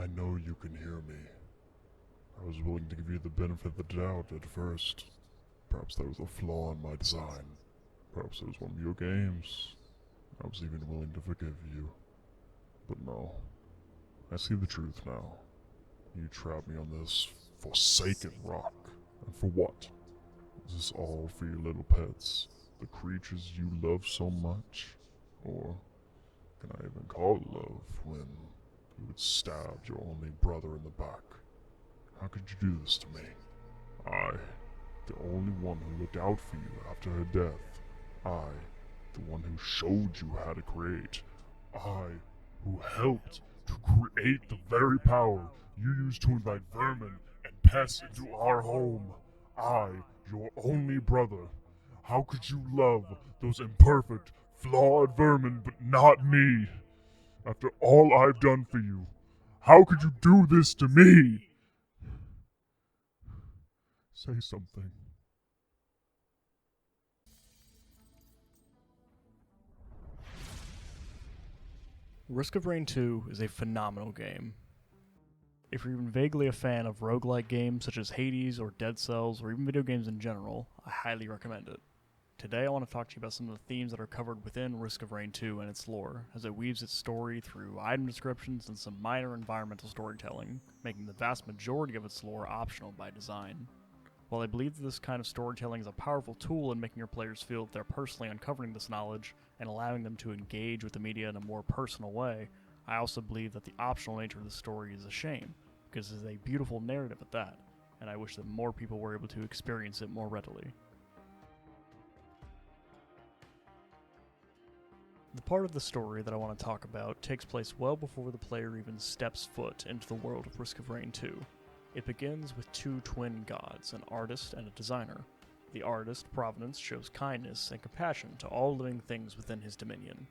I know you can hear me. I was willing to give you the benefit of the doubt at first. Perhaps there was a flaw in my design. Perhaps it was one of your games. I was even willing to forgive you. But no. I see the truth now. You trapped me on this forsaken rock. And for what? Is this all for your little pets? The creatures you love so much? Or can I even call it love when you had stabbed your only brother in the back? How could you do this to me? I, the only one who looked out for you after her death. I, the one who showed you how to create. I, who helped to create the very power you used to invite vermin and pests into our home. I, your only brother. How could you love those imperfect, flawed vermin but not me? After all I've done for you, how could you do this to me? Say something. Risk of Rain 2 is a phenomenal game. If you're even vaguely a fan of roguelike games such as Hades or Dead Cells or even video games in general, I highly recommend it. Today I want to talk to you about some of the themes that are covered within Risk of Rain 2 and its lore, as it weaves its story through item descriptions and some minor environmental storytelling, making the vast majority of its lore optional by design. While I believe that this kind of storytelling is a powerful tool in making your players feel that they're personally uncovering this knowledge and allowing them to engage with the media in a more personal way, I also believe that the optional nature of the story is a shame, because it is a beautiful narrative at that, and I wish that more people were able to experience it more readily. The part of the story that I want to talk about takes place well before the player even steps foot into the world of Risk of Rain 2. It begins with two twin gods, an artist and a designer. The artist, Providence, shows kindness and compassion to all living things within his dominion.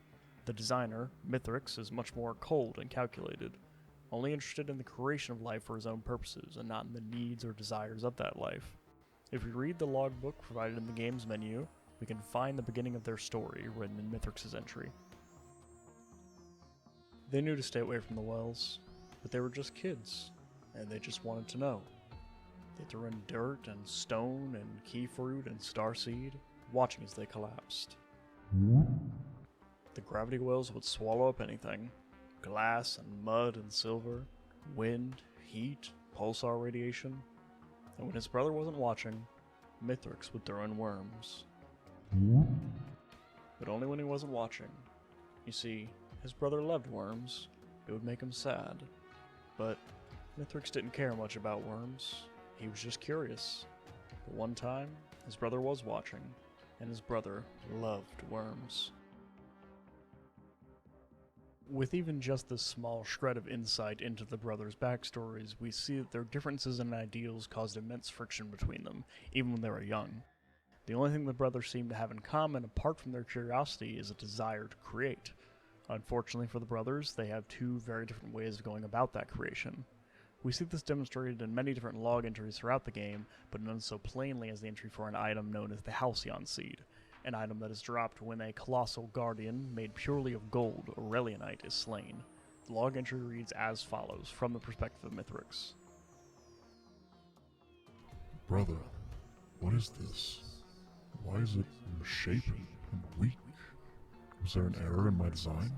The designer, Mithrix, is much more cold and calculated, only interested in the creation of life for his own purposes and not in the needs or desires of that life. If we read the logbook provided in the game's menu, we can find the beginning of their story written in Mithrix's entry. They knew to stay away from the wells, but they were just kids, and they just wanted to know. They threw in dirt and stone and key fruit and starseed, watching as they collapsed. The gravity wells would swallow up anything. Glass and mud and silver, wind, heat, pulsar radiation. And when his brother wasn't watching, Mithrix would throw in worms. But only when he wasn't watching. You see, his brother loved worms. It would make him sad. But Mithrix didn't care much about worms. He was just curious. But one time, his brother was watching, and his brother loved worms. With even just this small shred of insight into the brothers' backstories, we see that their differences in ideals caused immense friction between them, even when they were young. The only thing the brothers seem to have in common, apart from their curiosity, is a desire to create. Unfortunately for the brothers, they have two very different ways of going about that creation. We see this demonstrated in many different log entries throughout the game, but none so plainly as the entry for an item known as the Halcyon Seed, an item that is dropped when a colossal guardian, made purely of gold, Aurelionite, is slain. The log entry reads as follows, from the perspective of Mithrix. Brother, what is this? Why is it misshapen and weak? Was there an error in my design?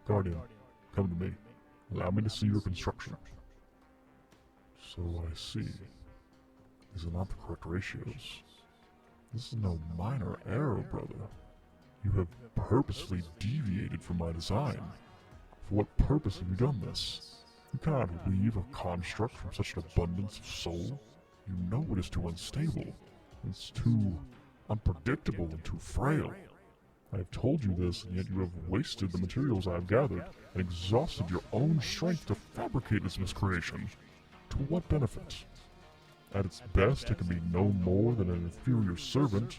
Guardian, come to me. Allow me to see your construction. So I see. These are not the correct ratios. This is no minor error, brother. You have purposely deviated from my design. For what purpose have you done this? You cannot weave a construct from such an abundance of soul. You know it is too unstable. It's too unpredictable and too frail. I have told you this, and yet you have wasted the materials I have gathered and exhausted your own strength to fabricate this miscreation. To what benefit? At its best, it can be no more than an inferior servant.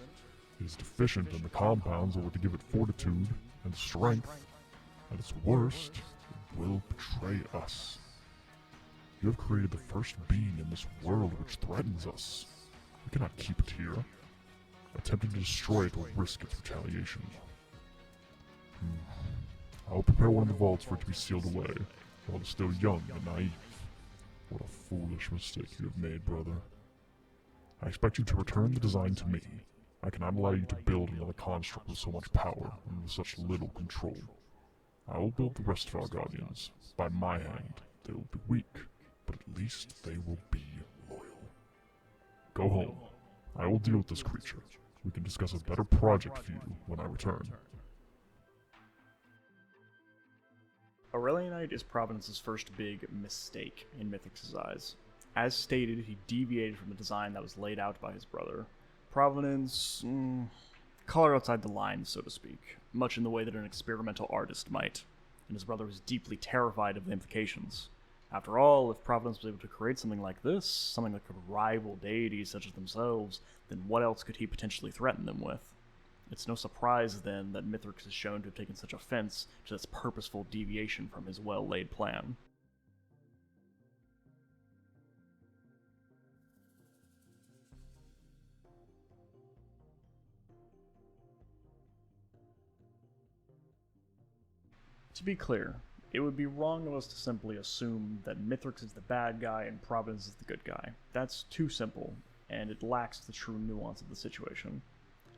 It is deficient in the compounds that were to give it fortitude and strength. At its worst, it will betray us. You have created the first being in this world which threatens us. We cannot keep it here. Attempting to destroy it will risk its retaliation. I will prepare one of the vaults for it to be sealed away. while it's still young and naive. What a foolish mistake you have made, brother. I expect you to return the design to me. I cannot allow you to build another construct with so much power and with such little control. I will build the rest of our guardians. By my hand, they will be weak, but at least they will be loyal. Go home. I will deal with this creature. We can discuss a better project for you when I return. Aurelionite is Providence's first big mistake in Mithrix's eyes. As stated, he deviated from the design that was laid out by his brother. Providence colored outside the lines, so to speak, much in the way that an experimental artist might, and his brother was deeply terrified of the implications. After all, if Providence was able to create something like this, something that could rival deities such as themselves, then what else could he potentially threaten them with? It's no surprise, then, that Mithrix is shown to have taken such offense to this purposeful deviation from his well-laid plan. To be clear, it would be wrong of us to simply assume that Mithrix is the bad guy and Providence is the good guy. That's too simple, and it lacks the true nuance of the situation.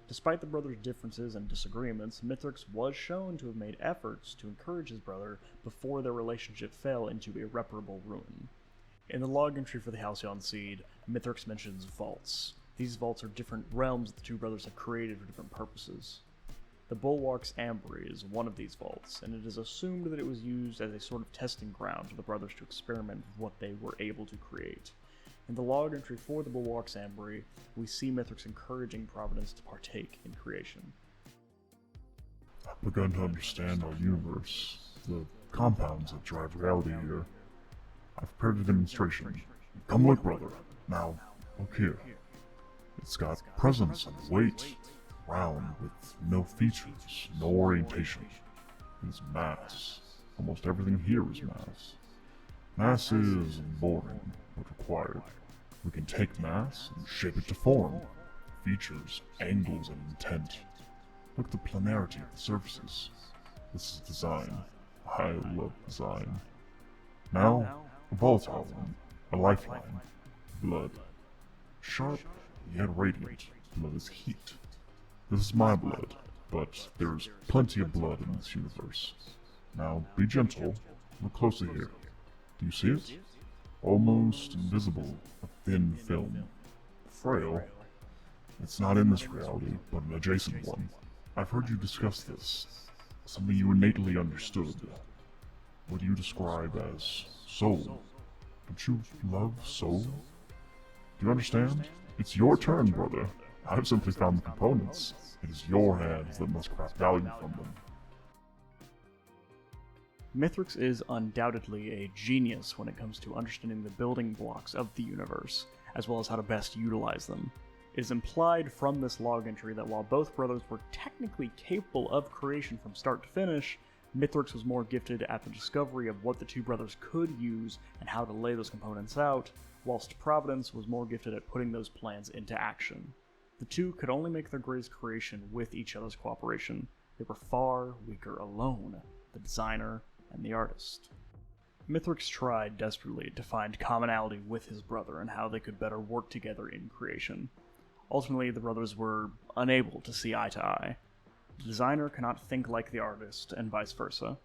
Despite the brothers' differences and disagreements, Mithrix was shown to have made efforts to encourage his brother before their relationship fell into irreparable ruin. In the log entry for the Halcyon Seed, Mithrix mentions vaults. These vaults are different realms that the two brothers have created for different purposes. The Bulwark's Ambry is one of these vaults, and it is assumed that it was used as a sort of testing ground for the brothers to experiment with what they were able to create. In the log entry for the Bulwark's Ambry, we see Mithrix encouraging Providence to partake in creation. I've begun to understand our universe, the compounds that drive reality here. I've prepared a demonstration. Come look, brother. Now, look here. It's got presence and weight, round with no features, no orientation. It is mass. Almost everything here is mass. Mass is boring, but required. We can take mass and shape it to form. Features, angles, and intent. Look at the planarity of the surfaces. This is design. I love design. Now, a volatile one. A lifeline. Blood. Sharp, yet radiant. Blood is heat. This is my blood, but there's plenty of blood in this universe. Now, be gentle. Look closely here. Do you see it? Almost invisible, a thin film. Frail. It's not in this reality, but an adjacent one. I've heard you discuss this. Something you innately understood. What you describe as soul. Don't you love soul? Do you understand? It's your turn, brother. I've simply found the components. It is your hands that must craft value from them. Mithrix is undoubtedly a genius when it comes to understanding the building blocks of the universe, as well as how to best utilize them. It is implied from this log entry that while both brothers were technically capable of creation from start to finish, Mithrix was more gifted at the discovery of what the two brothers could use and how to lay those components out, whilst Providence was more gifted at putting those plans into action. The two could only make their greatest creation with each other's cooperation. They were far weaker alone, the designer and the artist. Mithrix tried desperately to find commonality with his brother and how they could better work together in creation. Ultimately, the brothers were unable to see eye to eye. The designer cannot think like the artist, and vice versa.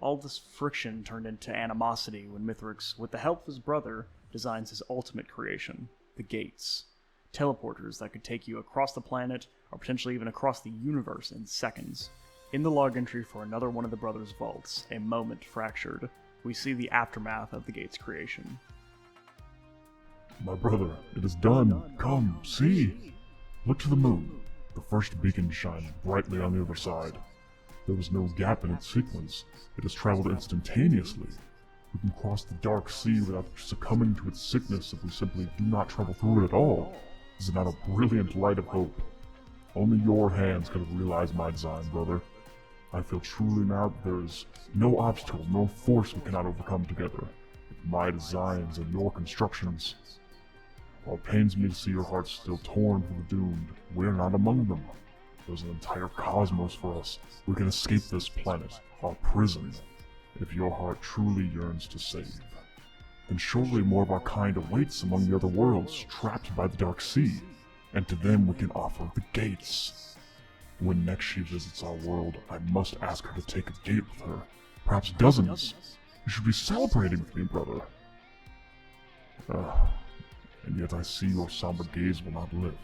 All this friction turned into animosity when Mithrix, with the help of his brother, designs his ultimate creation, the Gates. Teleporters that could take you across the planet, or potentially even across the universe in seconds. In the log entry for another one of the brothers' vaults, A Moment Fractured, we see the aftermath of the Gates' creation. My brother, it is done. Come, see. Look to the moon. The first beacon shines brightly on the other side. There was no gap in its sequence. It has traveled instantaneously. We can cross the dark sea without succumbing to its sickness if we simply do not travel through it at all. Is it not a brilliant light of hope? Only your hands could have realized my design, brother. I feel truly now that there is no obstacle, no force we cannot overcome together. With my designs and your constructions. While it pains me to see your hearts still torn from the doomed, we're not among them. There's an entire cosmos for us. We can escape this planet, our prison. If your heart truly yearns to save, then surely more of our kind awaits among the other worlds, trapped by the Dark Sea, and to them we can offer the gates. When next she visits our world, I must ask her to take a gate with her, perhaps dozens. You should be celebrating with me, brother. And yet I see your somber gaze will not lift.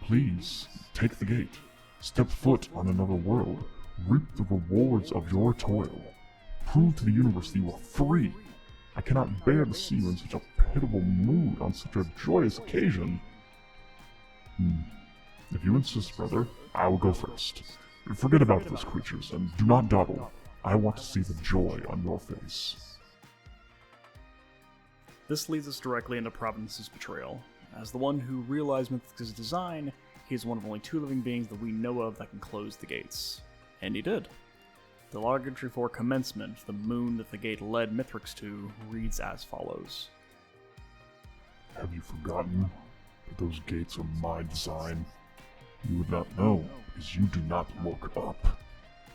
Please, take the gate. Step foot on another world. Reap the rewards of your toil. Prove to the universe that you are free. I cannot bear to see you in such a pitiable mood on such a joyous occasion. If you insist, brother, I will go first. Forget about those creatures, and do not dawdle. I want to see the joy on your face. This leads us directly into Providence's betrayal. As the one who realized Mithrix's design, he is one of only 2 living beings that we know of that can close the gates. And he did. The log entry for commencement, the moon that the gate led Mithrix to, reads as follows. Have you forgotten that those gates are my design? You would not know, because you do not look up.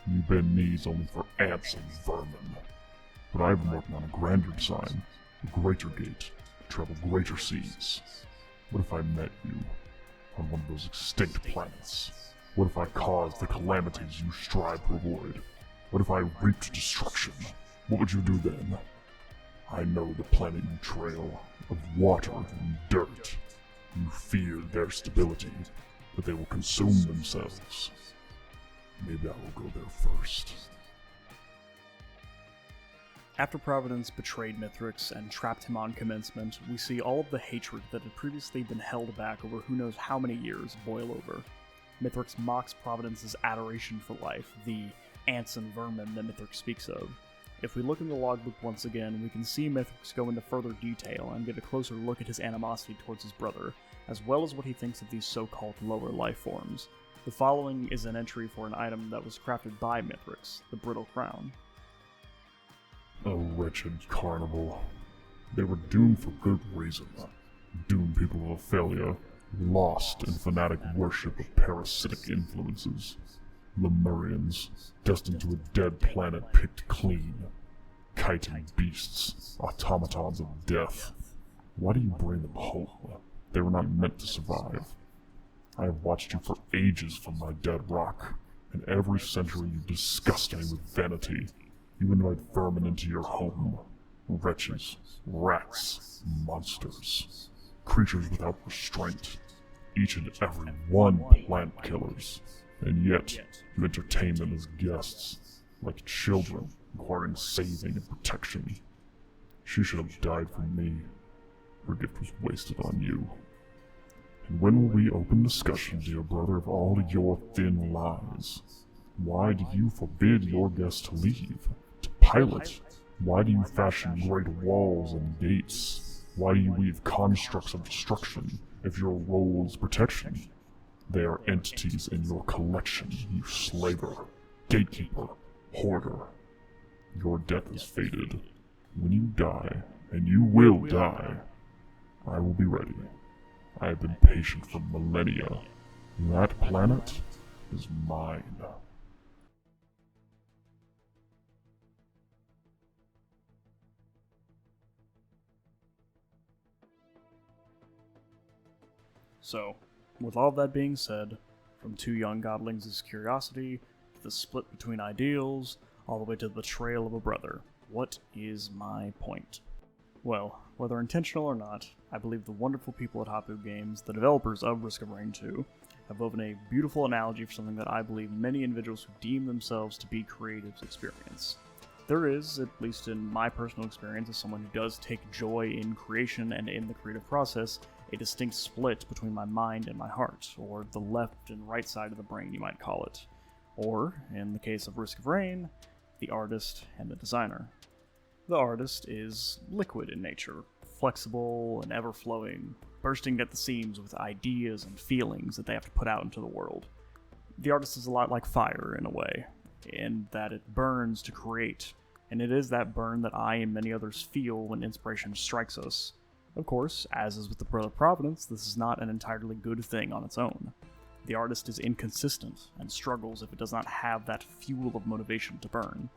You bend knees only for ants and vermin. But I have been working on a grander design, a greater gate, to travel greater seas. What if I met you on one of those extinct planets? What if I caused the calamities you strive to avoid? What if I reaped destruction? What would you do then? I know the planet you trail, of water and dirt. You fear their stability, that they will consume themselves. Maybe I will go there first. After Providence betrayed Mithrix and trapped him on commencement, we see all of the hatred that had previously been held back over who knows how many years boil over. Mithrix mocks Providence's adoration for life, the ants and vermin that Mithrix speaks of. If we look in the logbook once again, we can see Mithrix go into further detail and get a closer look at his animosity towards his brother, as well as what he thinks of these so-called lower life forms. The following is an entry for an item that was crafted by Mithrix, the Brittle Crown. A wretched carnival. They were doomed for good reason. Doomed people of Ophelia, lost in fanatic worship of parasitic influences. Lemurians, destined to a dead planet picked clean. Chitin beasts, automatons of death. Why do you bring them home? They were not meant to survive. I have watched you for ages from my dead rock, and every century you disgust me with vanity. You invite vermin into your home. Wretches, rats, monsters. Creatures without restraint. Each and every one plant killers. And yet, you entertain them as guests, like children requiring saving and protection. She should have died for me. Her gift was wasted on you. And when will we open discussion, dear brother, of all your thin lies? Why do you forbid your guests to leave? To pilot? Why do you fashion great walls and gates? Why do you weave constructs of destruction if your role is protection? They are entities in your collection, you slaver, gatekeeper, hoarder. Your death is fated. When you die, and you will die, I will be ready. I have been patient for millennia. That planet is mine. So, with all that being said, from 2 young godlings' curiosity, to the split between ideals, all the way to the betrayal of a brother, what is my point? Well, whether intentional or not, I believe the wonderful people at Hopoo Games, the developers of Risk of Rain 2, have woven a beautiful analogy for something that I believe many individuals who deem themselves to be creatives experience. There is, at least in my personal experience as someone who does take joy in creation and in the creative process, a distinct split between my mind and my heart, or the left and right side of the brain, you might call it. Or, in the case of Risk of Rain, the artist and the designer. The artist is liquid in nature, flexible and ever-flowing, bursting at the seams with ideas and feelings that they have to put out into the world. The artist is a lot like fire, in a way, in that it burns to create, and it is that burn that I and many others feel when inspiration strikes us. Of course, as is with the Brother Providence, this is not an entirely good thing on its own. The artist is inconsistent and struggles if it does not have that fuel of motivation to burn.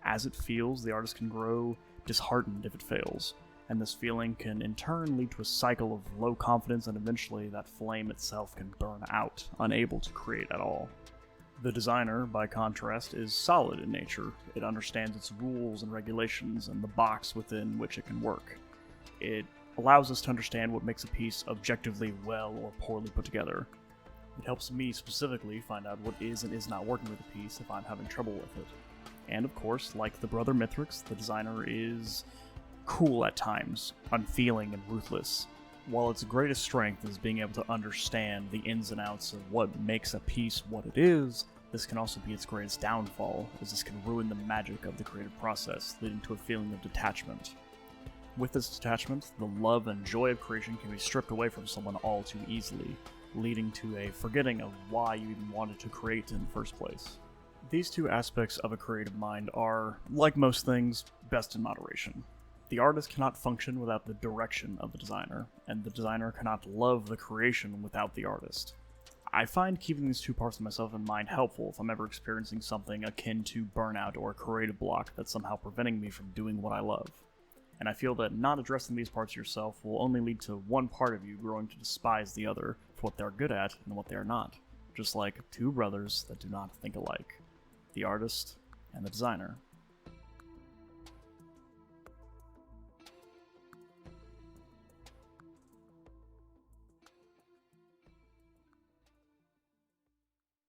As it feels, the artist can grow disheartened if it fails, and this feeling can in turn lead to a cycle of low confidence, and eventually that flame itself can burn out, unable to create at all. The designer, by contrast, is solid in nature. It understands its rules and regulations and the box within which it can work. It allows us to understand what makes a piece objectively well or poorly put together. It helps me specifically find out what is and is not working with a piece if I'm having trouble with it. And of course, like the brother Mithrix, the designer is cool at times, unfeeling and ruthless. While its greatest strength is being able to understand the ins and outs of what makes a piece what it is, this can also be its greatest downfall, as this can ruin the magic of the creative process, leading to a feeling of detachment. With this detachment, the love and joy of creation can be stripped away from someone all too easily, leading to a forgetting of why you even wanted to create in the first place. These two aspects of a creative mind are, like most things, best in moderation. The artist cannot function without the direction of the designer, and the designer cannot love the creation without the artist. I find keeping these two parts of myself in mind helpful if I'm ever experiencing something akin to burnout or a creative block that's somehow preventing me from doing what I love. And I feel that not addressing these parts of yourself will only lead to one part of you growing to despise the other for what they're good at and what they are not, just like two brothers that do not think alike. The artist and the designer.